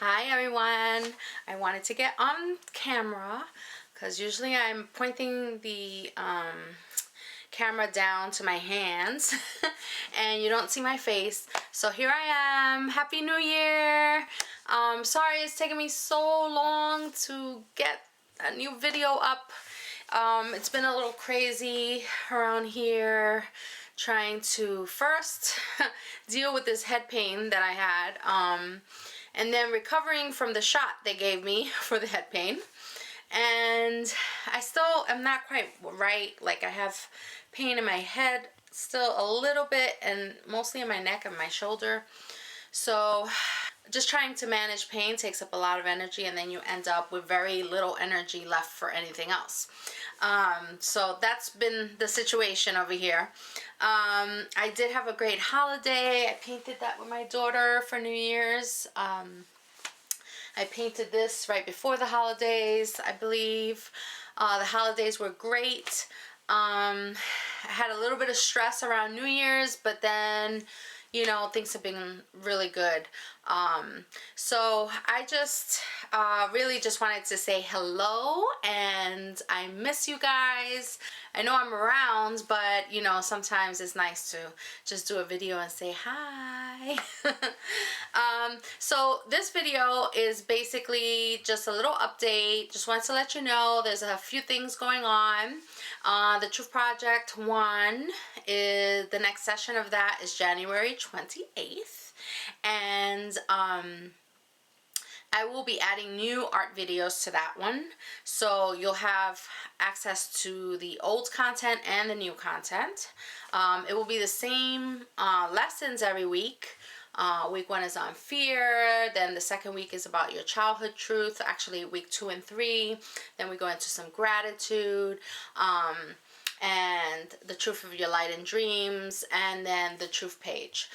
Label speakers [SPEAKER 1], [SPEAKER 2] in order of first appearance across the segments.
[SPEAKER 1] Hi everyone. I wanted to get on camera because usually I'm pointing the camera down to my hands and you don't see my face. So here I am. Happy New Year. Sorry it's taken me so long to get a new video up. It's been a little crazy around here trying to first deal with this head pain that I had, and then recovering from the shot they gave me for the head pain. And I still am not quite right. Like, I have pain in my head still a little bit, and mostly in my neck and my shoulder. So just trying to manage pain takes up a lot of energy, and then you end up with very little energy left for anything else. So that's been the situation over here. I did have a great holiday. I painted that with my daughter for New Year's. I painted this right before the holidays, I believe. The holidays were great. I had a little bit of stress around New Year's, but then, you know, things have been really good. So I just really just wanted to say hello, and I miss you guys. I know I'm around, but you know, sometimes it's nice to just do a video and say hi. So this video is basically just a little update. Just wanted to let you know there's a few things going on. The Truth Project 1 is the next session of that is January 28th, and I will be adding new art videos to that one, so you'll have access to the old content and the new content. It will be the same lessons every week. Week 1 is on fear, then the second week is about your childhood truth, actually week 2 and 3, then we go into some gratitude, and the truth of your light and dreams, and then the truth page,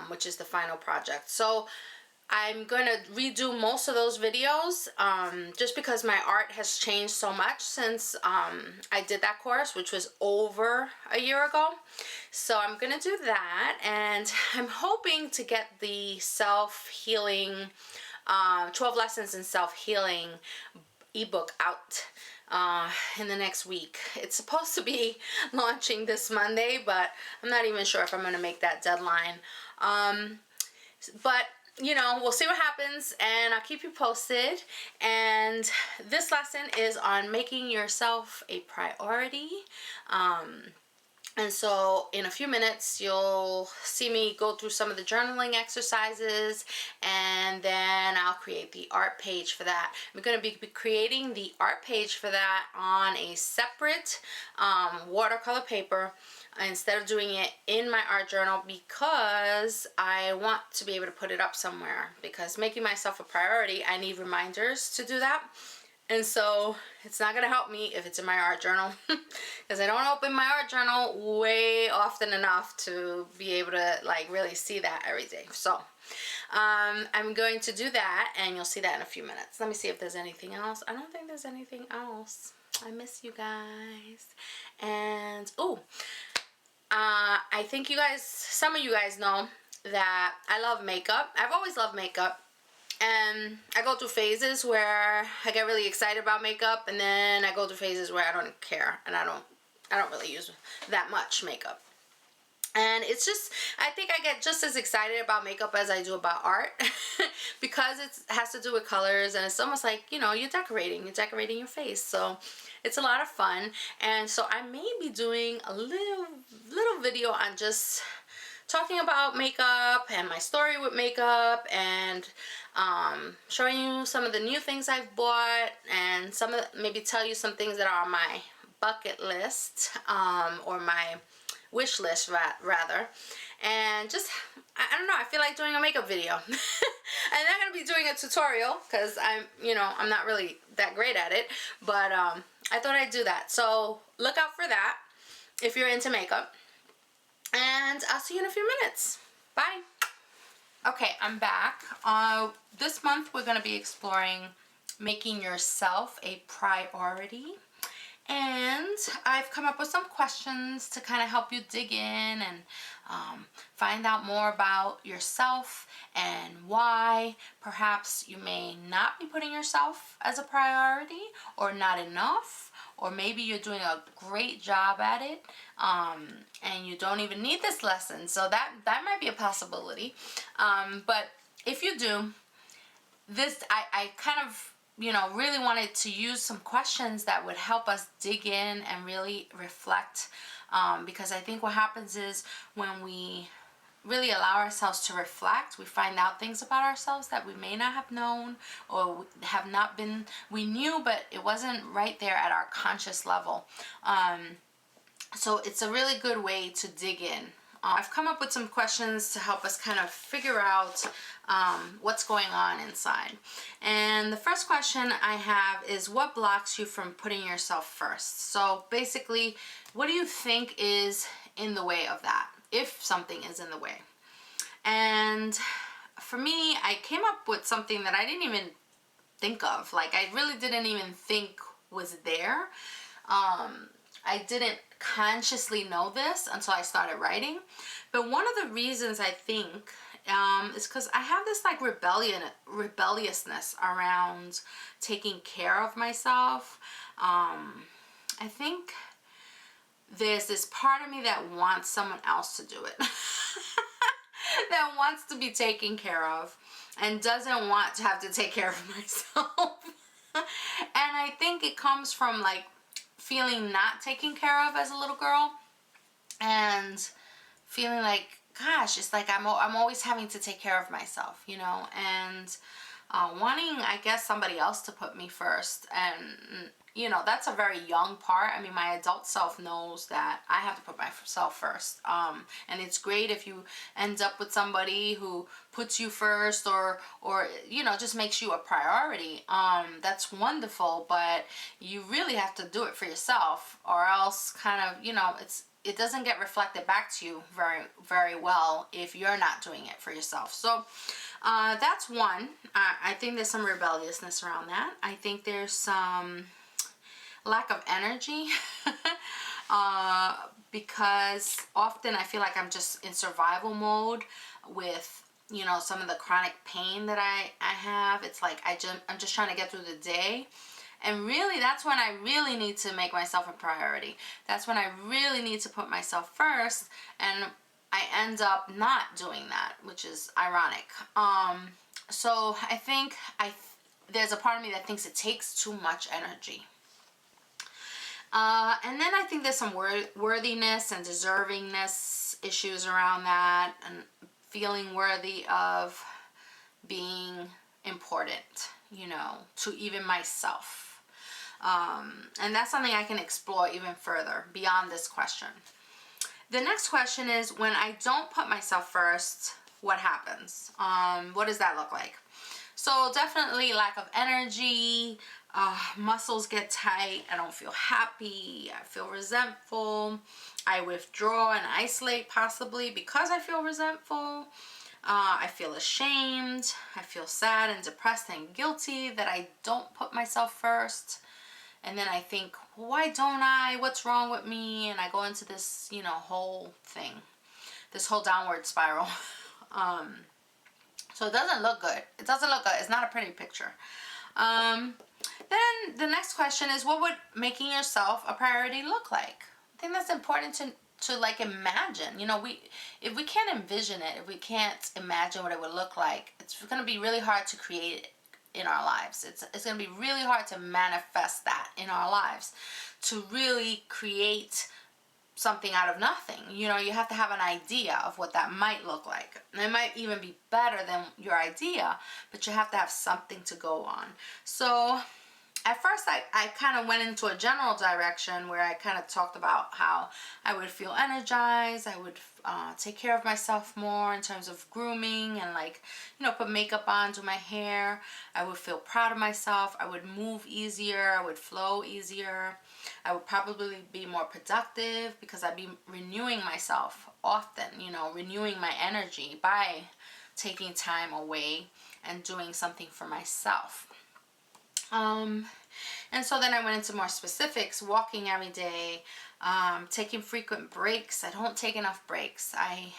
[SPEAKER 1] which is the final project. So I'm going to redo most of those videos, just because my art has changed so much since I did that course, which was over a year ago. So I'm going to do that, and I'm hoping to get the self-healing, 12 lessons in self-healing ebook out in the next week. It's supposed to be launching this Monday, but I'm not even sure if I'm going to make that deadline. But you know, we'll see what happens, and I'll keep you posted. And this lesson is on making yourself a priority. And so in a few minutes you'll see me go through some of the journaling exercises, and then I'll create the art page for that. I'm going to be creating the art page for that on a separate watercolor paper instead of doing it in my art journal, because I want to be able to put it up somewhere, because making myself a priority, I need reminders to do that. And so it's not going to help me if it's in my art journal, because I don't open my art journal way often enough to be able to like really see that every day. So I'm going to do that, and you'll see that in a few minutes. Let me see if there's anything else. I don't think there's anything else. I miss you guys. And I think you guys, some of you guys know that I love makeup. I've always loved makeup. And I go through phases where I get really excited about makeup, and then I go through phases where I don't care, and I don't really use that much makeup. And it's just, I think I get just as excited about makeup as I do about art, because it has to do with colors, and it's almost like, you know, you're decorating your face. So it's a lot of fun. And so I may be doing a little video on just talking about makeup and my story with makeup, and showing you some of the new things I've bought, and maybe tell you some things that are on my bucket list, or my wish list rather. And just, I don't know, I feel like doing a makeup video. I'm not going to be doing a tutorial, because I'm not really that great at it, but I thought I'd do that. So look out for that if you're into makeup, and I'll see you in a few minutes. Bye. Okay, I'm back. This month we're going to be exploring making yourself a priority. And I've come up with some questions to kind of help you dig in and find out more about yourself and why perhaps you may not be putting yourself as a priority or not enough, or maybe you're doing a great job at it and you don't even need this lesson. So that might be a possibility. But if you do, I kind of really wanted to use some questions that would help us dig in and really reflect, because I think what happens is when we really allow ourselves to reflect, we find out things about ourselves that we may not have known, or we knew, but it wasn't right there at our conscious level. So it's a really good way to dig in. I've come up with some questions to help us kind of figure out what's going on inside. And the first question I have is, what blocks you from putting yourself first? So basically, what do you think is in the way of that, if something is in the way? And for me, I came up with something that I didn't even think of. Like, I really didn't even think was there. I didn't consciously know this until I started writing. But one of the reasons I think is because I have this like rebelliousness around taking care of myself. I think there's this part of me that wants someone else to do it. That wants to be taken care of and doesn't want to have to take care of myself. And I think it comes from like feeling not taken care of as a little girl, and feeling like, gosh, it's like I'm always having to take care of myself, and wanting, I guess, somebody else to put me first. And that's a very young part. I mean, my adult self knows that I have to put myself first, and it's great if you end up with somebody who puts you first, or just makes you a priority. That's wonderful, but you really have to do it for yourself, or else kind of it doesn't get reflected back to you very, very well if you're not doing it for yourself. So that's one. I think there's some rebelliousness around that. I think there's some lack of energy because often I feel like I'm just in survival mode with some of the chronic pain that I have. It's like I'm just trying to get through the day. And really, that's when I really need to make myself a priority. That's when I really need to put myself first, and I end up not doing that, which is ironic. So I think there's a part of me that thinks it takes too much energy. And then I think there's some worthiness and deservingness issues around that, and feeling worthy of being important, to even myself. And that's something I can explore even further beyond this question. The next question is, when I don't put myself first, what happens? What does that look like? So definitely lack of energy, muscles get tight, I don't feel happy, I feel resentful, I withdraw and isolate possibly because I feel resentful. I feel ashamed, I feel sad and depressed and guilty that I don't put myself first. And then I think, why don't I? What's wrong with me? And I go into this, whole thing, this whole downward spiral. So it doesn't look good. It doesn't look good. It's not a pretty picture. Then the next question is, what would making yourself a priority look like? I think that's important to like imagine. If we can't envision it, if we can't imagine what it would look like, it's going to be really hard to create it in our lives. It's going to be really hard to manifest that in our lives, to really create something out of nothing. You have to have an idea of what that might look like. And it might even be better than your idea, but you have to have something to go on. So at first I kind of went into a general direction where I kind of talked about how I would feel energized, I would take care of myself more in terms of grooming and put makeup on, do my hair. I would feel proud of myself, I would move easier, I would flow easier, I would probably be more productive because I'd be renewing myself often, renewing my energy by taking time away and doing something for myself. And so then I went into more specifics: walking every day, taking frequent breaks. I don't take enough breaks. I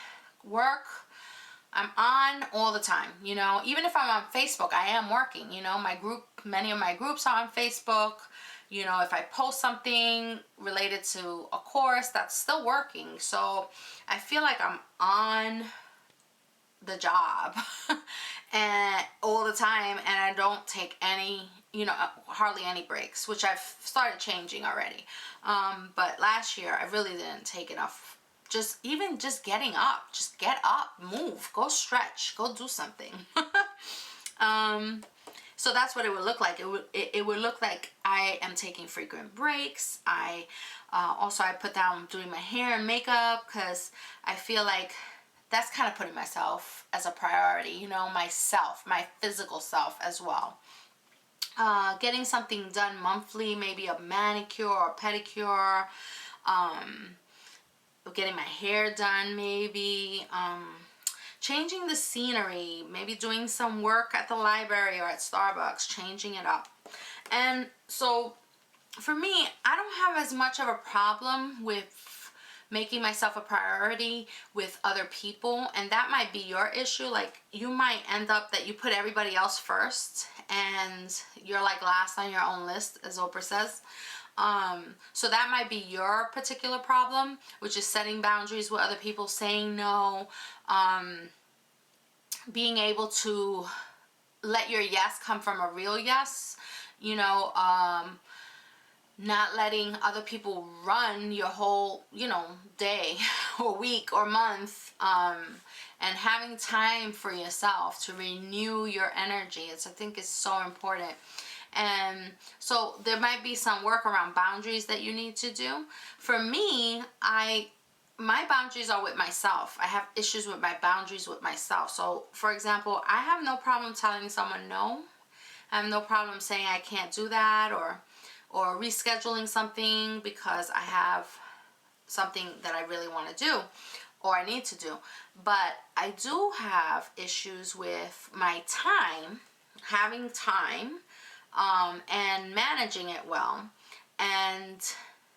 [SPEAKER 1] work, I'm on all the time, you know. Even if I'm on Facebook, I am working, you know. Many of my groups are on Facebook. You know, if I post something related to a course, that's still working. So I feel like I'm on the job and all the time, and I don't take any, you know, hardly any breaks, which I've started changing already. But last year I really didn't take enough. Just getting up, just get up, move, go stretch, go do something. So that's what it would look like. It would look like I am taking frequent breaks. Also I put down doing my hair and makeup, because I feel like that's kind of putting myself as a priority, you know, myself, my physical self as well. Getting something done monthly, maybe a manicure or pedicure, getting my hair done maybe, changing the scenery, maybe doing some work at the library or at Starbucks, changing it up. And so for me, I don't have as much of a problem with making myself a priority with other people, and that might be your issue. Like, you might end up that you put everybody else first and you're like last on your own list, as Oprah says. So that might be your particular problem, which is setting boundaries with other people, saying no, being able to let your yes come from a real yes, you know, not letting other people run your whole, you know, day or week or month, and having time for yourself to renew your energy. I think it's so important. And so there might be some work around boundaries that you need to do. For me, my boundaries are with myself. I have issues with my boundaries with myself. So, for example, I have no problem telling someone no. I have no problem saying I can't do that, or rescheduling something because I have something that I really want to do or I need to do. But I do have issues with my time, having time, and managing it well, and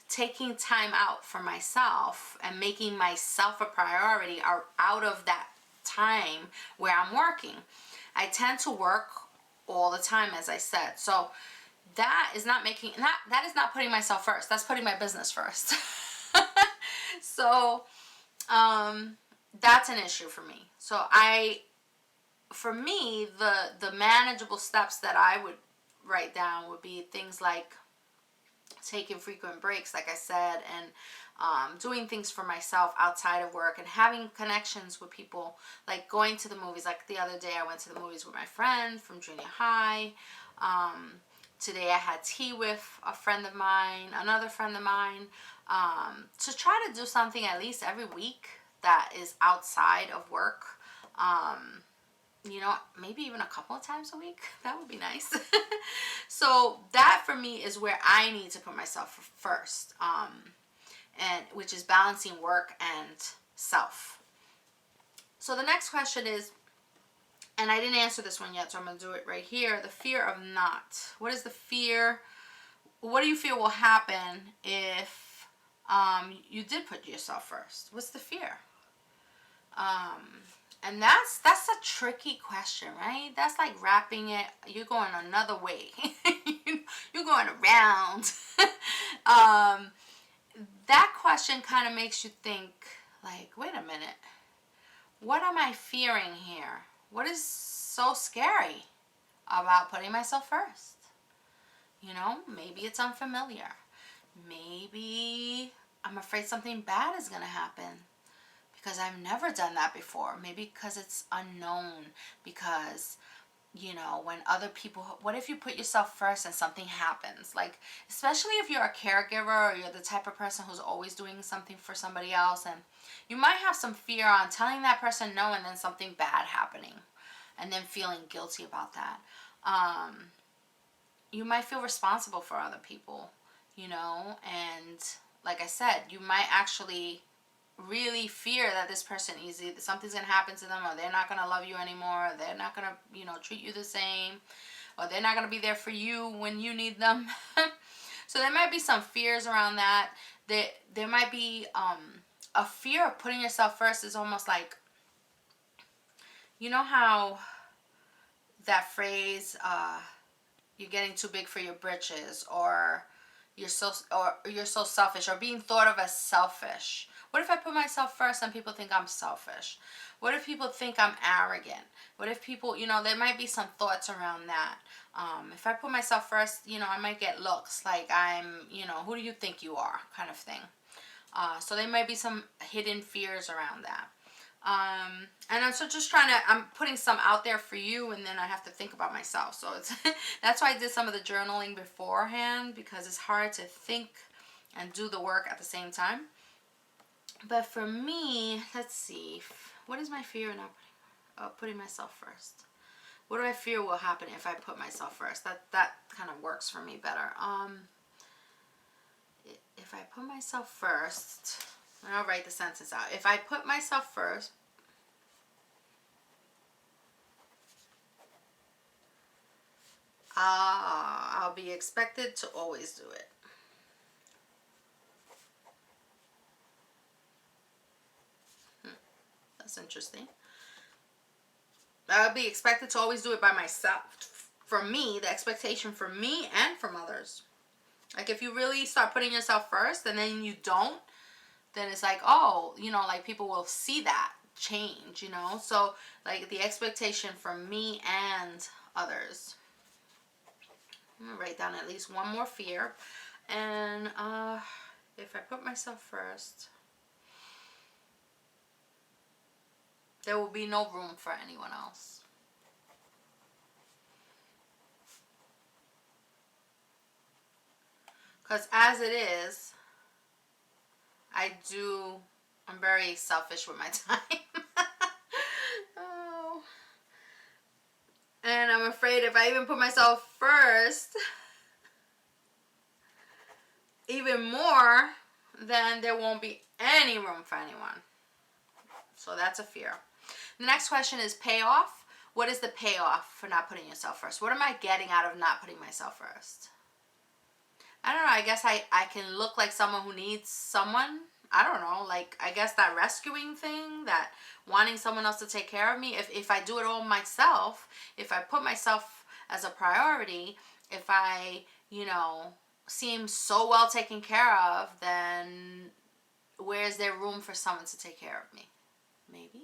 [SPEAKER 1] taking time out for myself and making myself a priority out of that time where I'm working. I tend to work all the time, as I said. So that is not putting myself first. That's putting my business first. So that's an issue for me. So for me, the manageable steps that I would write down would be things like taking frequent breaks, like I said, and doing things for myself outside of work, and having connections with people, like going to the movies. Like the other day I went to the movies with my friend from junior high. Today I had tea with a friend of mine, another friend of mine, to try to do something at least every week that is outside of work. You know, maybe even a couple of times a week. That would be nice. So that for me is where I need to put myself first, and which is balancing work and self. So the next question is, and I didn't answer this one yet, so I'm going to do it right here. The fear of not. What is the fear? What do you feel will happen if you did put yourself first? What's the fear? And that's a tricky question, right? That's like wrapping it. You're going another way. You're going around. That question kind of makes you think, like, wait a minute. What am I fearing here? What is so scary about putting myself first? You know, maybe it's unfamiliar. Maybe I'm afraid something bad is going to happen because I've never done that before. Maybe because it's unknown, because, you know, when other people, what if you put yourself first and something happens? Like, especially if you're a caregiver or you're the type of person who's always doing something for somebody else, and you might have some fear on telling that person no and then something bad happening and then feeling guilty about that. You might feel responsible for other people, you know, and like I said, you might actually really fear that this person something's going to happen to them, or they're not going to love you anymore, or they're not going to, you know, treat you the same. or they're not going to be there for you when you need them. So there might be some fears around that. There might be a fear of putting yourself first. Is almost like, you know how that phrase, you're getting too big for your britches, or you're so selfish, or being thought of as selfish. What if I put myself first and people think I'm selfish? What if people think I'm arrogant? What if people, there might be some thoughts around that. If I put myself first, I might get looks like I'm, who do you think you are, kind of thing. So there might be some hidden fears around that. And I'm I'm putting some out there for you, and then I have to think about myself. So that's why I did some of the journaling beforehand, because it's hard to think and do the work at the same time. But for me, let's see, what is my fear in putting myself first? What do I fear will happen if I put myself first? That kind of works for me better. If I put myself first, I'll write the sentence out. If I put myself first, I'll be expected to always do it. That's interesting. I'll be expected to always do it by myself. For me, the expectation for me and from others. Like if you really start putting yourself first and then you don't, then it's like, oh, like people will see that change, So like the expectation from me and others. I'm going to write down at least one more fear. And if I put myself first, there will be no room for anyone else. Because as it is, I'm very selfish with my time. Oh. And I'm afraid if I even put myself first, even more, then there won't be any room for anyone. So that's a fear. The next question is payoff. What is the payoff for not putting yourself first? What am I getting out of not putting myself first? I don't know. I guess I can look like someone who needs someone. I don't know. Like, I guess that rescuing thing, that wanting someone else to take care of me. If I do it all myself, if I put myself as a priority, if I, seem so well taken care of, then where is there room for someone to take care of me? Maybe.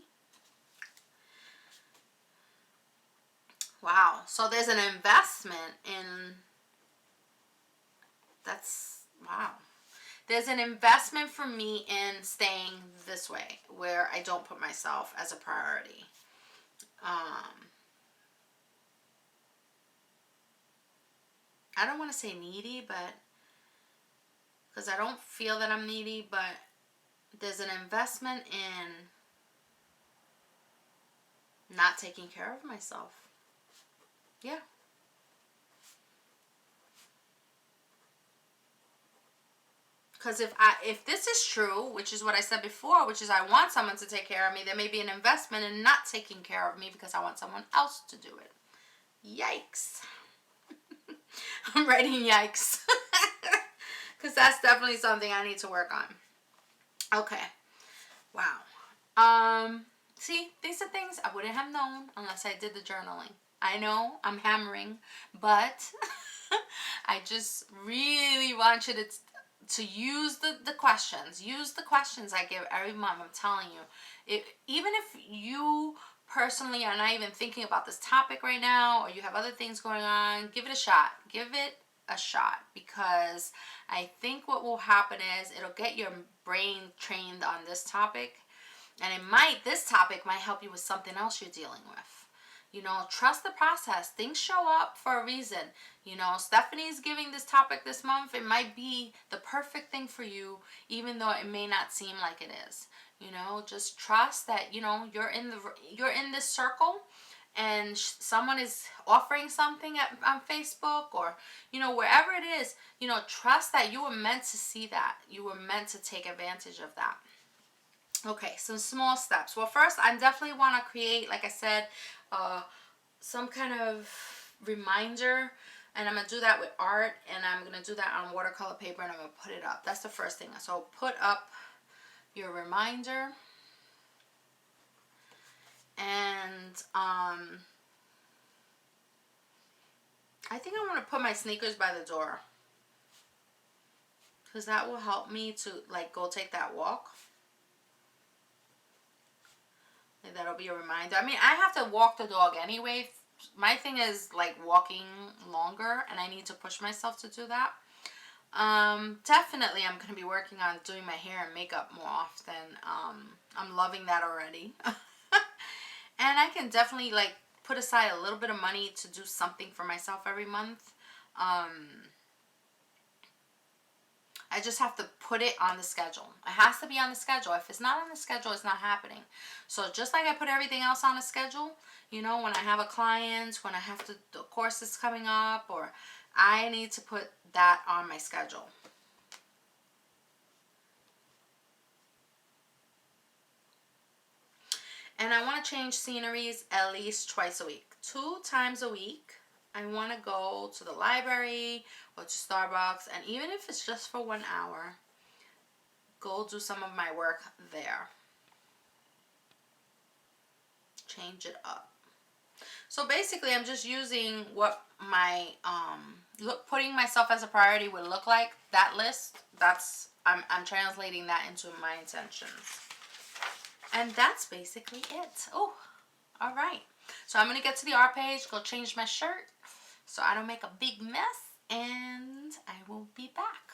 [SPEAKER 1] Wow. So there's an investment in... wow. There's an investment for me in staying this way, where I don't put myself as a priority. I don't want to say needy, but because I don't feel that I'm needy, but there's an investment in not taking care of myself. Yeah. Because if this is true, which is what I said before, which is I want someone to take care of me, there may be an investment in not taking care of me because I want someone else to do it. Yikes. I'm writing yikes. Because that's definitely something I need to work on. Okay. Wow. See, these are things I wouldn't have known unless I did the journaling. I know I'm hammering, but I just really want you to use the questions. Use the questions I give every month. I'm telling you. Even if you personally are not even thinking about this topic right now, or you have other things going on, give it a shot. Give it a shot, because I think what will happen is it'll get your brain trained on this topic, and this topic might help you with something else you're dealing with. Trust the process. Things show up for a reason. Stephanie's giving this topic this month. It might be the perfect thing for you, even though it may not seem like it is. Just trust that, you're in this circle, and someone is offering something on Facebook, or, wherever it is, trust that you were meant to see that. You were meant to take advantage of that. Okay, some small steps. Well, first, I definitely want to create, like I said, some kind of reminder, and I'm going to do that with art, and I'm going to do that on watercolor paper, and I'm going to put it up. That's the first thing. So put up your reminder. And I think I want to put my sneakers by the door, because that will help me to like go take that walk. And that'll be a reminder. I mean, I have to walk the dog anyway. My thing is like walking longer, and I need to push myself to do that. Definitely I'm going to be working on doing my hair and makeup more often. I'm loving that already. And I can definitely like put aside a little bit of money to do something for myself every month. I just have to put it on the schedule. It has to be on the schedule. If it's not on the schedule, it's not happening. So just like I put everything else on a schedule, you know, when I have a client, when I have to, the course is coming up, or I need to put that on my schedule. And I want to change sceneries at least twice a week. 2 times a week, I want to go to the library or to Starbucks, and even if it's just for 1 hour, go do some of my work there. Change it up. So basically, I'm just using what my putting myself as a priority would look like. That list, I'm translating that into my intentions. And that's basically it. Oh, all right. So I'm going to get to the art page, go change my shirt so I don't make a big mess, and I will be back.